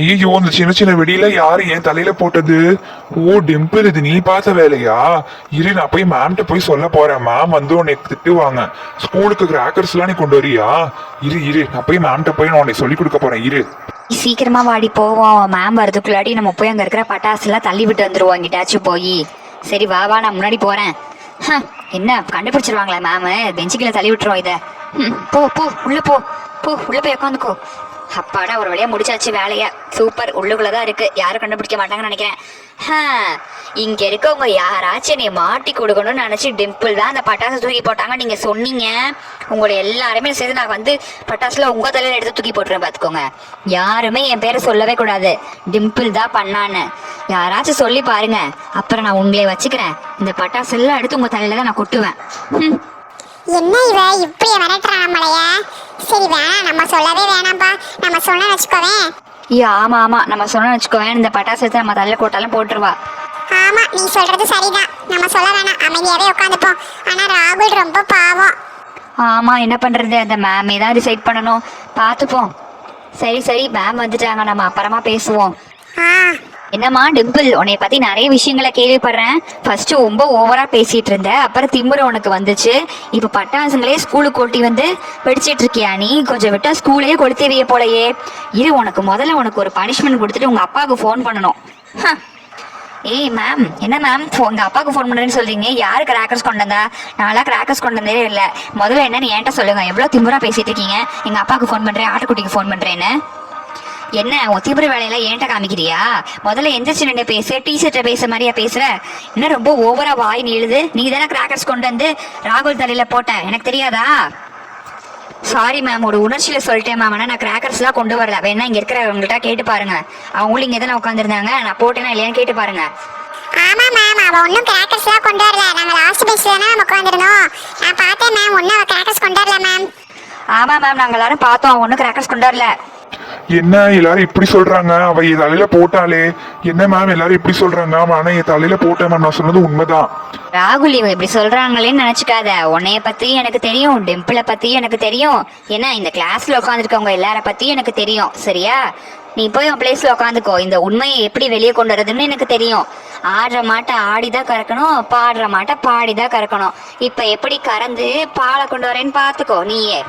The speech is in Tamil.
ஐயோ இந்த சின்ன சின்ன வெடியில யாரு என் தலையில போட்டது? ஓ டிம்பிள், இது நீ பார்த்த வேலையா? இரு, நான் போய் மேம்கிட்ட போய் சொல்ல போறேன். மேம் வந்து உன்னை திட்டுவாங்க. ஸ்கூலுக்கு கிராக்கர்ஸ் எல்லாம் நீ கொண்டு வரியா? இரு இரு, நான் போய் மேம்கிட்ட போய் நான் உன்னை சொல்லி கொடுக்க போறேன். இரு, சீக்கிரமா வாடி போவோம். மேம் வரதுக்குள்ளாடி நம்ம போய் அங்க இருக்கிற பட்டாசு எல்லாம் தள்ளி விட்டு வந்துருவோம் எங்கிட்டாச்சும் போய். சரி வா வா, நான் முன்னாடி போறேன். என்ன கண்டுபிடிச்சிருவாங்களா மேம்? பெஞ்சுக்குள்ள தள்ளி விட்டுருவோம் இதை. போ போ உள்ள போ, போ உள்ள போய் உட்காந்துக்கோ. அப்பாடா, ஒரு வழியா முடிச்சாச்சு வேலையா. சூப்பர், உள்ளுக்குள்ளதான் இருக்கு, யாரும் கண்டுபிடிக்க மாட்டாங்கன்னு நினைக்கிறேன். இங்க இருக்கவங்க யாராச்சும் நீ மாட்டி கொடுக்கணும்னு நினைச்சு டிம்பிள் தான் அந்த பட்டாசு தூக்கி போட்டாங்க நீங்க சொன்னீங்க. உங்களை எல்லாருமே சேர்ந்து நான் வந்து பட்டாசுல உங்க தலையில எடுத்து தூக்கி போட்டுருவேன் பாத்துக்கோங்க. யாருமே என் பேரை சொல்லவே கூடாது, டிம்பிள் தான் பண்ணான்னு. யாராச்சும் சொல்லி பாருங்க, அப்புறம் நான் உங்களை வச்சுக்கிறேன். இந்த பட்டாசு எல்லாம் எடுத்து உங்க தலையில தான் நான் கொட்டுவேன். என்ன இவ இப்படி மிரட்டுறா நம்மளைய? சரி வேணாம், நம்ம சொல்லவே வேணாம்பா. நம்ம சொன்ன வச்சுக்கோவேன். ஆமா ஆமா, நம்ம சொன்ன வச்சுக்கோவேன். இந்த பட்டாசு எடுத்து நம்ம தலையில போட்டாலும் போட்டுருவா. ஆமா, நீ சொல்றது சரிதான். நம்ம சொல்ல வேணாம், அமைதியாவே உட்காந்துப்போம். ஆனா ராகுல் ரொம்ப பாவம். ஆமா, என்ன பண்றது, அந்த மேமே தான் டிசைட் பண்ணணும். பார்த்துப்போம். சரி சரி, மேம் வந்துட்டாங்க, நம்ம அப்புறமா பேசுவோம். என்னம்மா டிம்பிள், உன்னை பத்தி நிறைய விஷயங்களை கேள்விப்படுறேன். ஃபர்ஸ்ட் ரொம்ப ஓவரா பேசிட்டு இருந்த, அப்புறம் திமுறை உனக்கு வந்துச்சு. இப்ப பட்டாசுங்களே ஸ்கூலுக்கு கொட்டி வந்து வெடிச்சிட்டு இருக்கியா? நீ கொஞ்சம் விட்டா ஸ்கூலையே கொளுத்தேவிய போலையே. இது முதல்ல உனக்கு ஒரு பனிஷ்மெண்ட் கொடுத்துட்டு உங்க அப்பாவுக்கு ஃபோன் பண்ணணும். ஏய் மேம், என்ன மேம் உங்க அப்பாவுக்கு ஃபோன் பண்ணுறேன்னு சொல்றீங்க? யாரு கிராக்கர்ஸ் கொண்டு வந்தா? நான்லாம் கிராக்கர்ஸ் கொண்டு வந்ததே இல்லை. முதல்ல என்னன்னு என்கிட்ட சொல்லுங்க. எவ்வளவு திமுறா பேசிட்டு இருக்கீங்க? எங்க அப்பாவுக்கு ஃபோன் பண்றேன், ஆட்டுக்குட்டிக்கு ஃபோன் பண்றேன்னு. என்ன ஒத்திபுர வேலையெல்லாம் ஏன்ட்ட காமிக்கிறியா? முதல்ல எந்திரிச்சு நின்று பேசு, டீச்சர்ட்ட பேச மாதிரியா பேசுற? என்ன ரொம்ப ஓவரா வாய் நீளுது? நீ தானே கிராக்கர்ஸ் கொண்டு வந்து ராகுல் தலையில போட்ட, எனக்கு தெரியாதா? சாரி மேம், ஒரு உணர்ச்சியில சொல்லிட்டேன் மேம். ஆனால் நான் கிராக்கர்ஸ்லாம் கொண்டு வரல. வேணா இங்க இருக்கிறவங்கள்ட்ட கேட்டு பாருங்க. அவங்களும் இங்கே தானே உட்காந்துருந்தாங்க. நான் போட்டேன்னா இல்லையான்னு கேட்டு பாருங்க. ஆமா மேம், அவ ஒன்னும் கிராக்கர்ஸ்லாம் கொண்டு வரல. நாங்க லாஸ்ட் பெஞ்ச்ல தானே நம்ம உட்காந்துருந்தோம். நான் பார்த்தேன் மேம், ஒன்னும் அவ கிராக்கர்ஸ் கொண்டு வரல மேம். ஆமா மேம், நாங்க எல்லாரும் பார்த்தோம், ஒன்னும் கிராக்கர்ஸ் கொண்டு வரல. என்ன எல்லாரும் இப்படி சொல்றாங்க? அவ என் தலையில போட்டாலே. என்ன மேம் எல்லாரும் இப்படி சொல்றாங்க? ஆனா என் தலையில போட்டேன் மேம், நான் சொன்னது உண்மைதான். ராகுல், இவங்க இப்படி சொல்றாங்களேன்னு நினைச்சுக்காத. உன்னைய பத்தி எனக்கு தெரியும், டிம்பிளை பத்தி எனக்கு தெரியும். ஏன்னா இந்த கிளாஸ்ல உட்காந்துருக்கவங்க எல்லார பத்தி எனக்கு தெரியும். சரியா? நீ போய் உன் பிளேஸ்ல உட்காந்துக்கோ. இந்த உண்மையை எப்படி வெளியே கொண்டு வரதுன்னு எனக்கு தெரியும். ஆடுற மாட்டை ஆடிதான் கறக்கணும், பாடுற மாட்டை பாடிதான் கறக்கணும். இப்ப எப்படி கறந்து பாலை கொண்டு வரேன்னு பாத்துக்கோ நீயே.